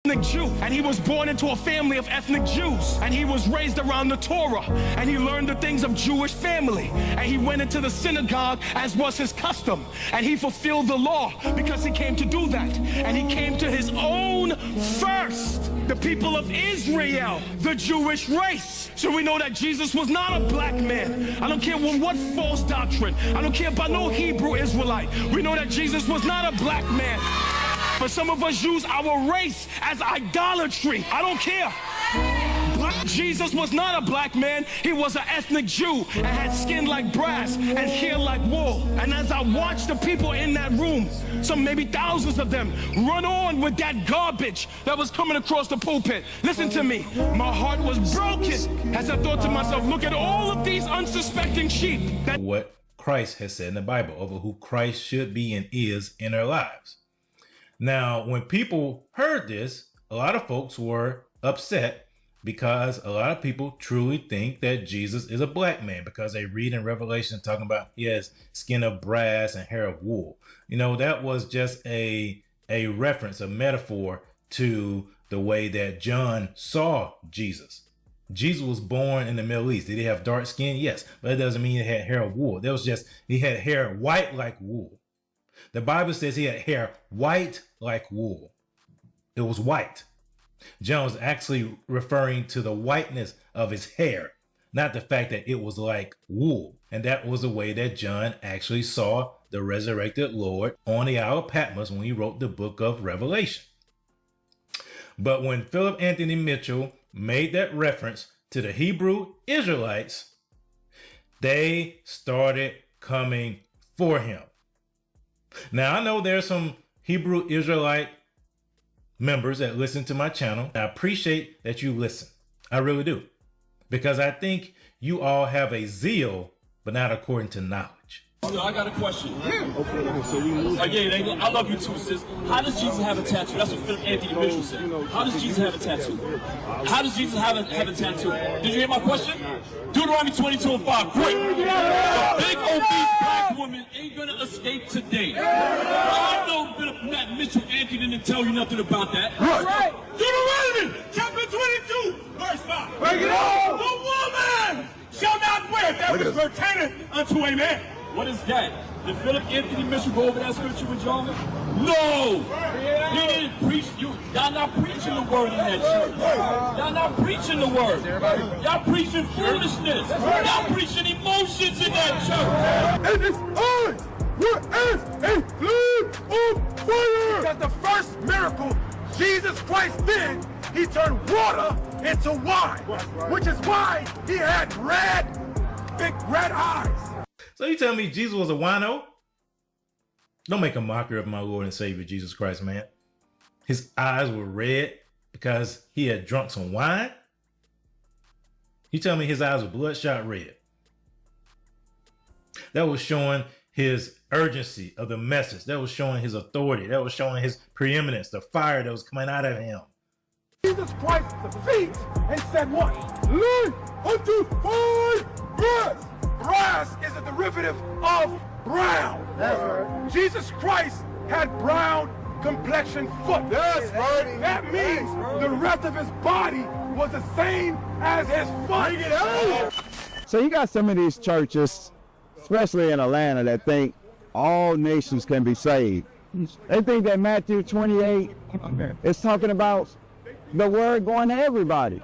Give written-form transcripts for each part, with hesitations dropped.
ethnic Jew, and he was born into a family of ethnic Jews, and he was raised around the Torah, and he learned the things of Jewish family, and he went into the synagogue as was his custom, and he fulfilled the law because he came to do that, and he came to his own first, the people of Israel, the Jewish race. So we know that Jesus was not a black man. I don't care what false doctrine. I don't care about no Hebrew Israelite. We know that Jesus was not a black man. But some of us use our race as idolatry. I don't care. Jesus was not a black man. He was an ethnic Jew and had skin like brass and hair like wool. And as I watched the people in that room, some maybe thousands of them, run on with that garbage that was coming across the pulpit, listen to me. My heart was broken as I thought to myself, look at all of these unsuspecting sheep. What Christ has said in the Bible over who Christ should be and is in our lives. Now, when people heard this, a lot of folks were upset because a lot of people truly think that Jesus is a black man because they read in Revelation talking about he has skin of brass and hair of wool. You know, that was just a reference, a metaphor to the way that John saw Jesus. Jesus was born in the Middle East. Did he have dark skin? Yes, but it doesn't mean he had hair of wool. That was just, he had hair white like wool. The Bible says he had hair white like wool. It was white. John was actually referring to the whiteness of his hair, not the fact that it was like wool. And that was the way that John actually saw the resurrected Lord on the Isle of Patmos when he wrote the book of Revelation. But when Philip Anthony Mitchell made that reference to the Hebrew Israelites, they started coming for him. Now, I know there's some Hebrew Israelite members that listen to my channel. I appreciate that you listen. I really do. Because I think you all have a zeal, but not according to knowledge. So I got a question. I love you too, sis. How does Jesus have a tattoo? That's what Philip Anthony Mitchell said. How does Jesus have a tattoo? How does Jesus have a tattoo? Did you hear my question? Deuteronomy 22:5. Great. A big obese black woman ain't gonna escape today. I know Philip Mitchell Anthony didn't tell you nothing about that. Right. Deuteronomy chapter 22, verse 5. Break it on. The woman shall not wear that which pertaineth unto a man. What is that? Did Philip Anthony Mitchell go over that scripture with y'all? No! He didn't preach. Y'all not preaching the word in that church. Y'all not preaching the word. Y'all preaching foolishness. Y'all preaching emotions in that church. And it's on! We're as a flame of fire! Because the first miracle Jesus Christ did, he turned water into wine. Which is why he had big red eyes. So you tell me Jesus was a wino? Don't make a mockery of my Lord and Savior Jesus Christ, man. His eyes were red because he had drunk some wine? You tell me his eyes were bloodshot red. That was showing his urgency of the message. That was showing his authority. That was showing his preeminence, the fire that was coming out of him. Jesus Christ defeats and said what? Learn unto fine brass. Brass is a derivative of brown. That's right. Jesus Christ had brown complexion foot. That's right. That means the rest of his body was the same as his foot. So you got some of these churches, especially in Atlanta, that think all nations can be saved. They think that Matthew 28 is talking about the word going to everybody.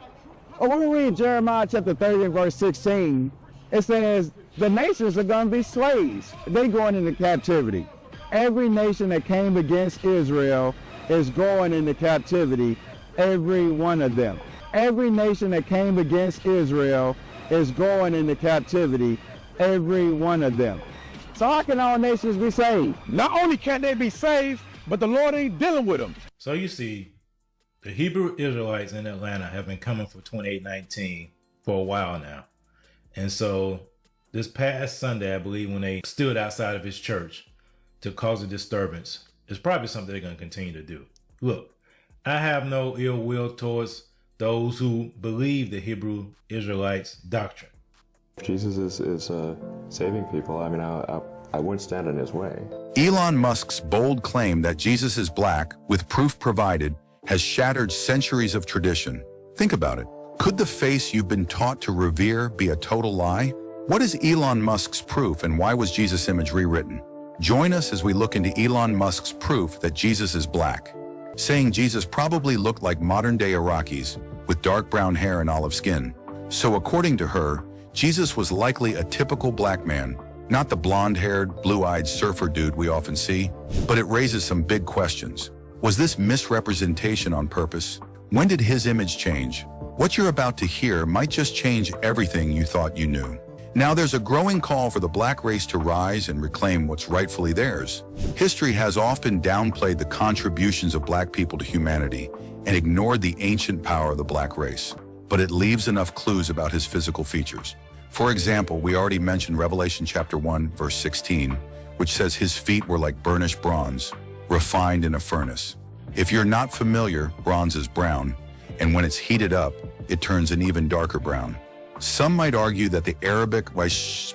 But when we read Jeremiah chapter 30 and verse 16, it says the nations are going to be slaves. They're going into captivity. Every nation that came against Israel is going into captivity, every one of them. Every nation that came against Israel is going into captivity, every one of them. So how can all nations be saved? Not only can they be saved, but the Lord ain't dealing with them. So you see, the Hebrew Israelites in Atlanta have been coming for 2819 for a while now. And so this past Sunday, I believe, when they stood outside of his church to cause a disturbance, it's probably something they're going to continue to do. Look, I have no ill will towards those who believe the Hebrew Israelites' doctrine. Jesus is saving people. I mean, I wouldn't stand in his way. Elon Musk's bold claim that Jesus is black, with proof provided, has shattered centuries of tradition. Think about it. Could the face you've been taught to revere be a total lie? What is Elon Musk's proof, and why was Jesus' image rewritten? Join us as we look into Elon Musk's proof that Jesus is black, saying Jesus probably looked like modern-day Iraqis with dark brown hair and olive skin. So according to her, Jesus was likely a typical black man, not the blonde-haired, blue-eyed surfer dude we often see. But it raises some big questions. Was this misrepresentation on purpose? When did his image change? What you're about to hear might just change everything you thought you knew. Now there's a growing call for the black race to rise and reclaim what's rightfully theirs. History has often downplayed the contributions of black people to humanity and ignored the ancient power of the black race. But it leaves enough clues about his physical features. For example, we already mentioned Revelation chapter 1, verse 16, which says his feet were like burnished bronze, refined in a furnace. If you're not familiar, bronze is brown, and when it's heated up, it turns an even darker brown. Some might argue that the Arabic,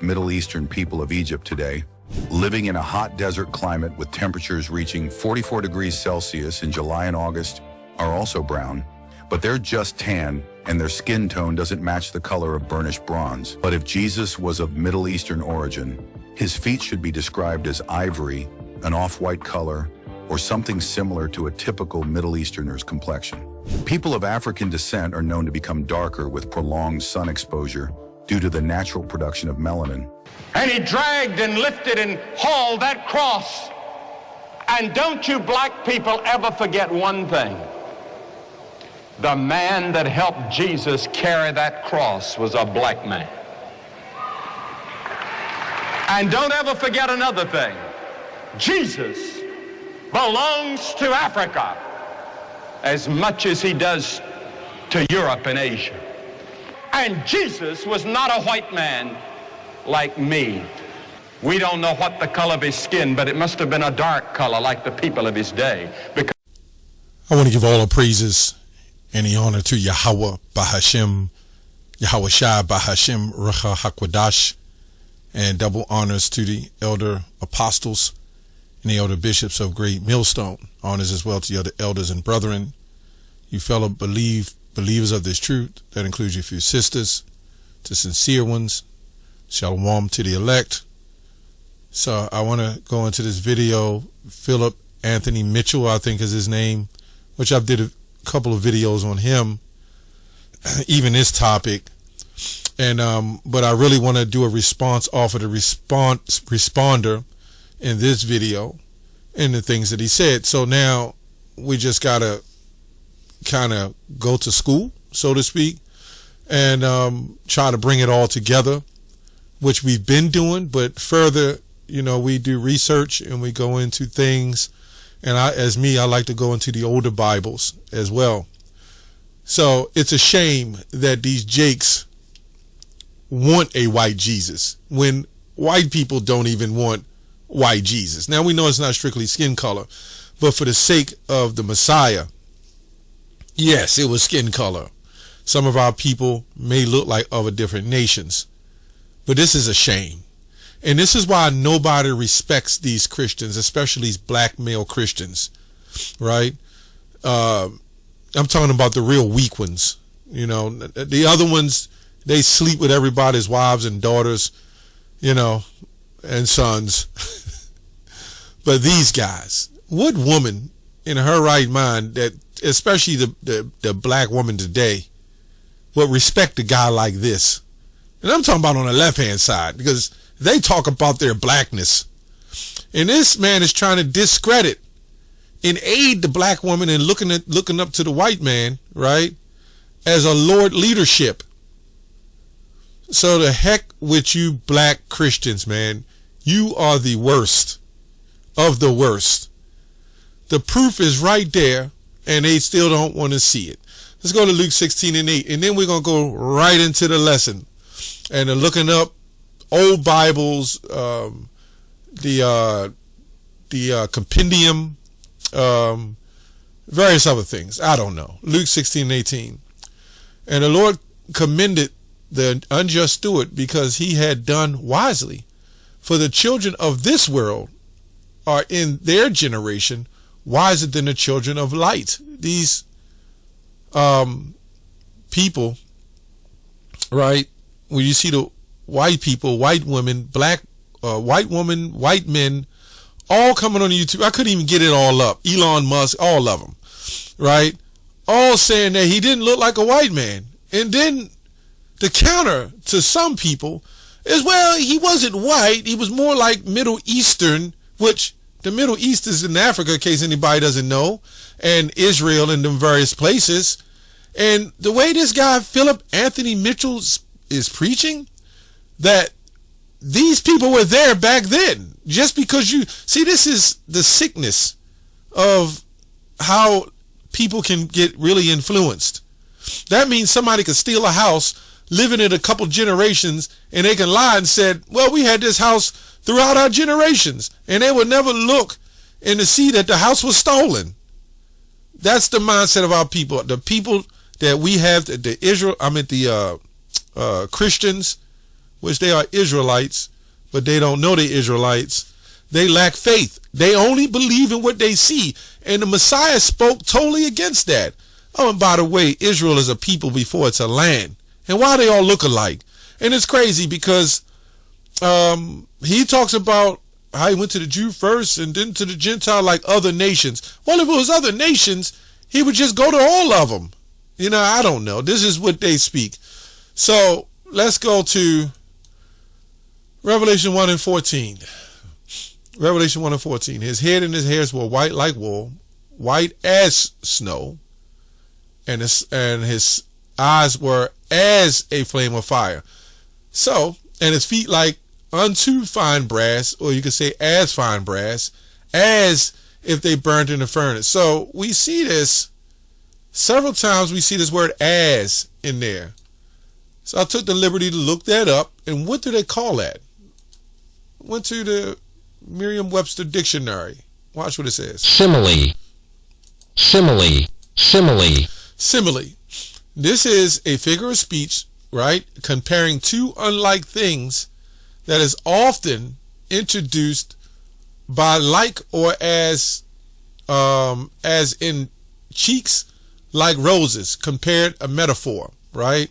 Middle Eastern people of Egypt today, living in a hot desert climate with temperatures reaching 44 degrees Celsius in July and August, are also brown, but they're just tan and their skin tone doesn't match the color of burnished bronze. But if Jesus was of Middle Eastern origin, his feet should be described as ivory, an off-white color, or something similar to a typical Middle Easterner's complexion. People of African descent are known to become darker with prolonged sun exposure due to the natural production of melanin. And he dragged and lifted and hauled that cross. And don't you black people ever forget one thing. The man that helped Jesus carry that cross was a black man. And don't ever forget another thing. Jesus belongs to Africa as much as he does to Europe and Asia. And Jesus was not a white man like me. We don't know what the color of his skin, but it must have been a dark color like the people of his day. Because I want to give all the praises and the honor to Yahweh Bahashem, Yahweh Shai Bahashem Recha HaKwadash, and double honors to the elder apostles and the elder bishops of Great Millstone. Honors as well to the other elders and brethren, you fellow believers of this truth. That includes your few sisters, to sincere ones. Shalom to the elect. So I want to go into this video. Philip Anthony Mitchell, I think is his name, which I did a couple of videos on him, even this topic. And but I really want to do a response off of the responder in this video and the things that he said. So now we just gotta kind of go to school, so to speak, and try to bring it all together, which we've been doing, but further, you know, we do research and we go into things, and I like to go into the older Bibles as well. So it's a shame that these jakes want a white Jesus when white people don't even want white Jesus. Now we know it's not strictly skin color, but for the sake of the Messiah, yes, it was skin color. Some of our people may look like other different nations, but this is a shame. And this is why nobody respects these Christians, especially these black male Christians, right? I'm talking about the real weak ones. You know, the other ones, they sleep with everybody's wives and daughters, you know, and sons. But these guys, what woman in her right mind, that especially the black woman today, would respect a guy like this? And I'm talking about on the left-hand side, because they talk about their blackness. And this man is trying to discredit and aid the black woman in looking up to the white man, right, as a Lord leadership. So the heck with you black Christians, man. You are the worst of the worst. The proof is right there, and they still don't want to see it. Let's go to Luke 16:8, and then we're going to go right into the lesson. And looking up old Bibles, the Compendium, various other things. I don't know. Luke 16:18. And the Lord commended the unjust steward because he had done wisely. For the children of this world are in their generation wiser than the children of light. These people, right? When you see the white people, white women, black, white woman, white men, all coming on YouTube. I couldn't even get it all up. Elon Musk, all of them, right? All saying that he didn't look like a white man. And then the counter to some people is, well, he wasn't white. He was more like Middle Eastern, which the Middle East is in Africa, in case anybody doesn't know, and Israel and them various places. And the way this guy, Philip Anthony Mitchell, is preaching, that these people were there back then. Just because you see, this is the sickness of how people can get really influenced. That means somebody could steal a house, live in it a couple generations, and they can lie and said, well, we had this house throughout our generations, and they would never look and to see that the house was stolen. That's the mindset of our people. The people that we have, the Christians, which they are Israelites, but they don't know they're Israelites. They lack faith. They only believe in what they see. And the Messiah spoke totally against that. Oh, and by the way, Israel is a people before it's a land. And why they all look alike? And it's crazy because he talks about how he went to the Jew first and then to the Gentile like other nations. Well, if it was other nations, he would just go to all of them. You know, I don't know. This is what they speak. So let's go to Revelation 1:14. Revelation 1:14. His head and his hairs were white like wool, white as snow, and his eyes were as a flame of fire. So, and his feet like unto fine brass, or you could say as fine brass, as if they burned in a furnace. So we see this several times. We see this word as in there. So I took the liberty to look that up. And what do they call that? Went to the Merriam-Webster dictionary. Watch what it says. Simile. Simile. Simile. Simile. This is a figure of speech, right? Comparing two unlike things that is often introduced by like or as in cheeks like roses, compared a metaphor, right?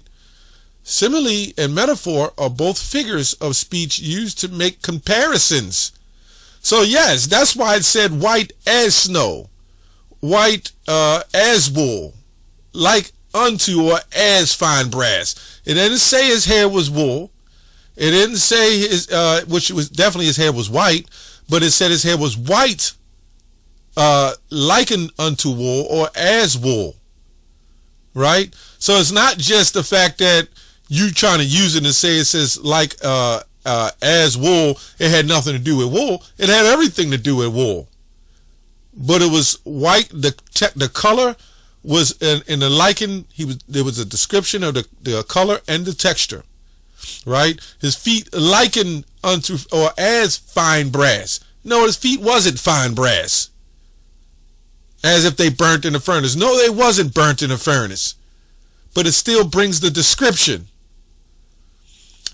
Simile and metaphor are both figures of speech used to make comparisons. So yes, that's why it said white as snow, white as wool, like unto or as fine brass. It didn't say his hair was wool. It didn't say his, which was definitely his hair was white, but it said his hair was white, likened unto wool or as wool, right? So it's not just the fact that you trying to use it and say it says like as wool. It had nothing to do with wool. It had everything to do with wool. But it was white. The color was in the liken. There was a description of the color and the texture, right? His feet likened unto or as fine brass. No, his feet wasn't fine brass. As if they burnt in a furnace. No, they wasn't burnt in a furnace. But it still brings the description.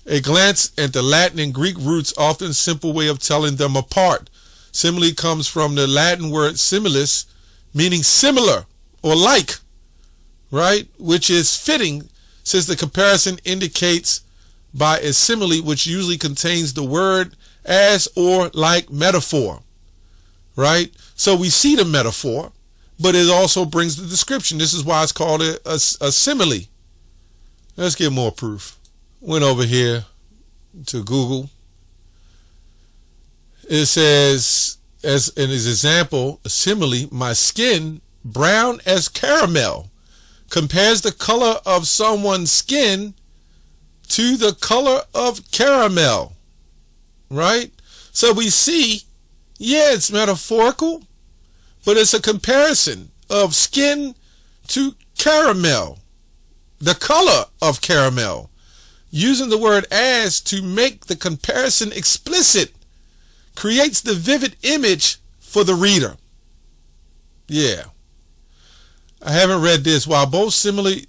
A glance at the Latin and Greek roots, often simple way of telling them apart. Simile comes from the Latin word similis, meaning similar or like, right? Which is fitting, since the comparison indicates by a simile, which usually contains the word as or like metaphor, right? So we see the metaphor, but it also brings the description. This is why it's called a simile. Let's get more proof. Went over here to Google. It says, as in his example, a simile, my skin brown as caramel, compares the color of someone's skin to the color of caramel, right? So we see, yeah, it's metaphorical, but it's a comparison of skin to caramel, the color of caramel, using the word as to make the comparison explicit, creates the vivid image for the reader. Yeah. I haven't read this. While both similes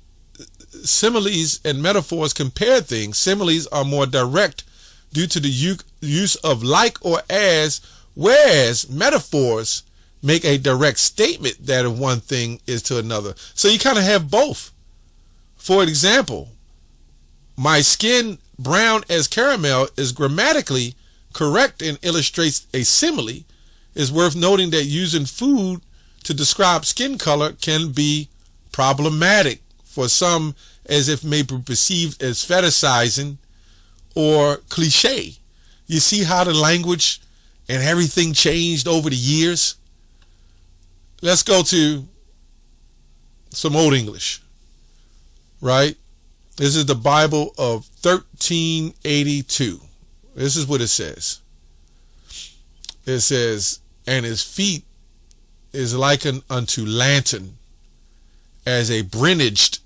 and metaphors compare things, similes are more direct due to the use of like or as, whereas metaphors make a direct statement that one thing is to another. So you kind of have both. For example, my skin brown as caramel is grammatically correct and illustrates a simile. It's worth noting that using food to describe skin color can be problematic for some, as if may be perceived as fetishizing or cliche. You see how the language and everything changed over the years? Let's go to some Old English, right? This is the Bible of 1382. This is what it says. It says, and his feet is likened unto lantern, as a brindaged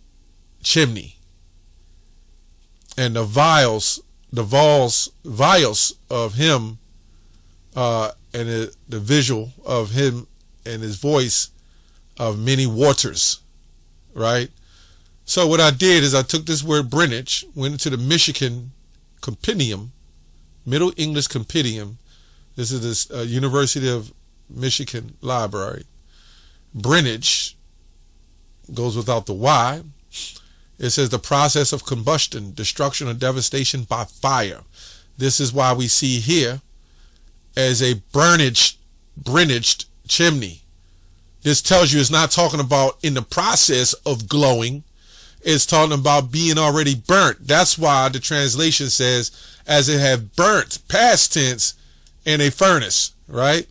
chimney, and the vials of him, and the visual of him and his voice of many waters, right? So what I did is I took this word brindage, went into the Michigan Compendium, Middle English Compendium. This is this University of Michigan library. Brindage goes without the Y. It says the process of combustion, destruction, or devastation by fire. This is why we see here as a brindaged chimney. This tells you it's not talking about in the process of glowing. It's talking about being already burnt. That's why the translation says, as it have burnt, past tense, in a furnace, right?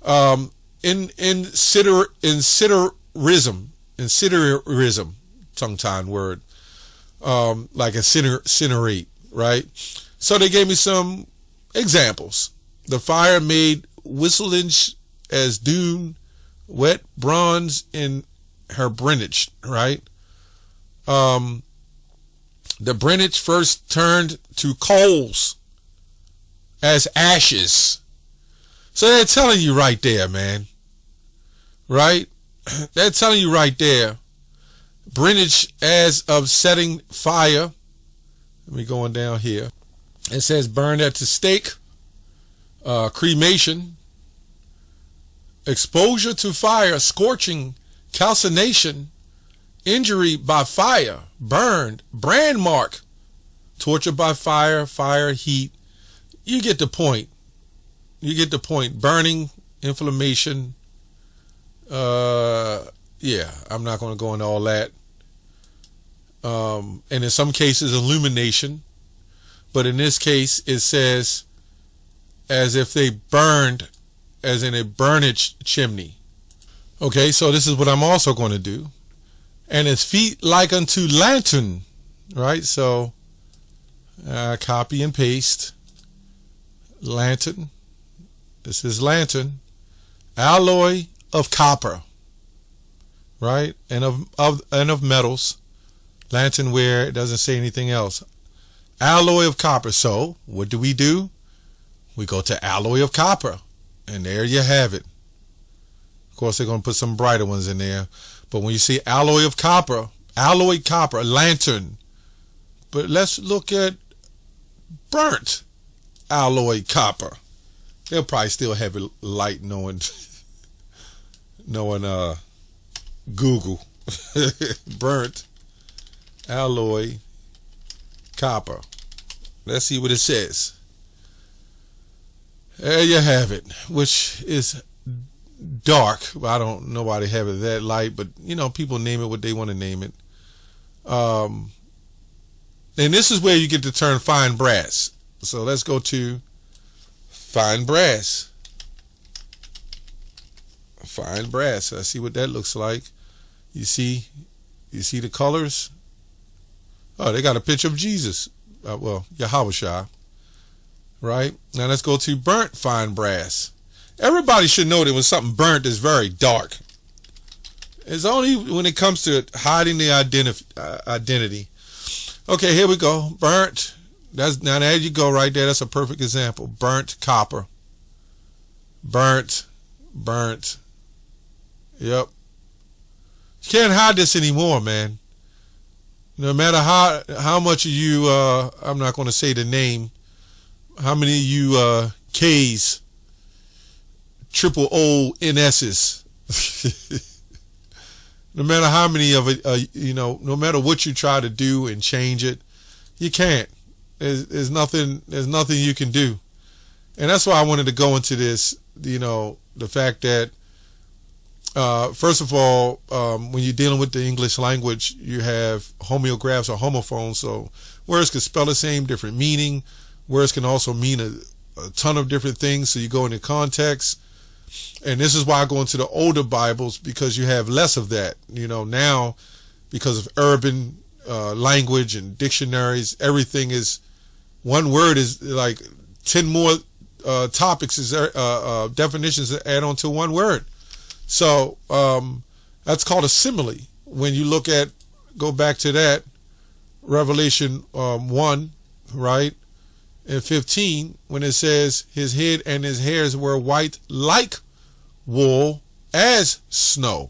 Incendiarism, tongue-tied word, like incinerate, right? So they gave me some examples. The fire made whistling as doom, wet bronze in her brindage, right? The brindage first turned to coals as ashes. So they're telling you right there, man. Right? They're telling you right there. Brindage as of setting fire. Let me go on down here. It says burned at the stake, cremation, exposure to fire, scorching, calcination, injury by fire, burned, brand mark, torture by fire, fire, heat. You get the point. You get the point. Burning, inflammation. Yeah, I'm not going to go into all that. And in some cases, illumination. But in this case, it says as if they burned, as in a burnage chimney. Okay, so this is what I'm also going to do. And his feet like unto lantern, right? So copy and paste. Lantern. This is lantern. Alloy of copper, right? And of metals. Lanternware, it doesn't say anything else. Alloy of copper. So what do? We go to alloy of copper, and there you have it. Of course, they're going to put some brighter ones in there. But when you see alloy of copper, alloy copper, lantern. But let's look at burnt alloy copper. They'll probably still have it light knowing Google. Burnt alloy copper. Let's see what it says. There you have it, which is dark. I don't know why they have it that light, but you know, people name it what they want to name it. And this is where you get the term fine brass. So let's go to fine brass. Fine brass. I see what that looks like. You see the colors. Oh, they got a picture of Jesus. Well, Yahweh, right? Now let's go to burnt fine brass. Everybody should know that when something burnt is very dark. It's only when it comes to hiding the identity. Okay, here we go. Burnt. Now there you go right there. That's a perfect example. Burnt copper. Burnt. Yep. You can't hide this anymore, man. No matter how much of you, I'm not going to say the name, how many of you K's triple O NS's. No matter how many of it, no matter what you try to do and change it, you can't. There's nothing you can do. And that's why I wanted to go into this, the fact that, first of all, when you're dealing with the English language, you have homographs or homophones. So words can spell the same, different meaning. Words can also mean a ton of different things. So you go into context. And this is why I go into the older Bibles, because you have less of that. Now, because of urban language and dictionaries, everything is, one word is like 10 more topics, is definitions that add on to one word. So that's called a simile. When you go back to that, Revelation 1, right, and 15, when it says his head and his hairs were white like wool as snow.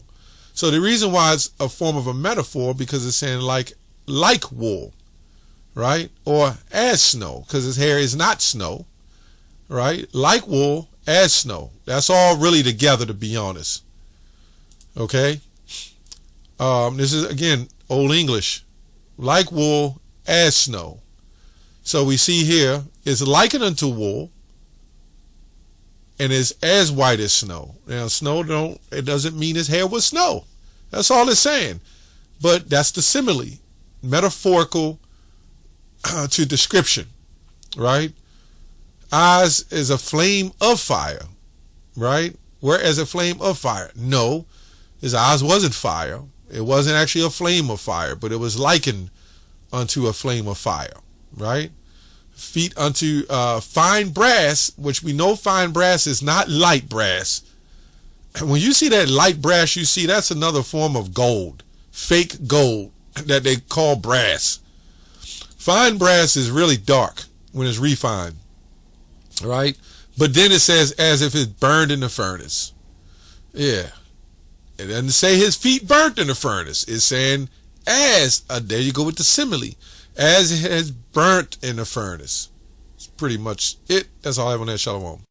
So the reason why it's a form of a metaphor, because it's saying like wool, right? Or as snow, because his hair is not snow, right? Like wool as snow. That's all really together, to be honest. Okay? This is, again, Old English. Like wool as snow. So we see here, it's likened unto wool, and is as white as snow. Now, it doesn't mean his hair was snow. That's all it's saying. But that's the simile, metaphorical to description, right? Eyes is a flame of fire, right? Whereas a flame of fire. No, his eyes wasn't fire. It wasn't actually a flame of fire, but it was likened unto a flame of fire, right? Feet unto fine brass, which we know fine brass is not light brass. And when you see that light brass, you see that's another form of gold, fake gold that they call brass. Fine brass is really dark when it's refined, right? But then it says as if it's burned in the furnace. Yeah. It doesn't say his feet burnt in the furnace. It's saying there you go with the simile. As it has burnt in the furnace. It's pretty much it. That's all I have on that. Shalom.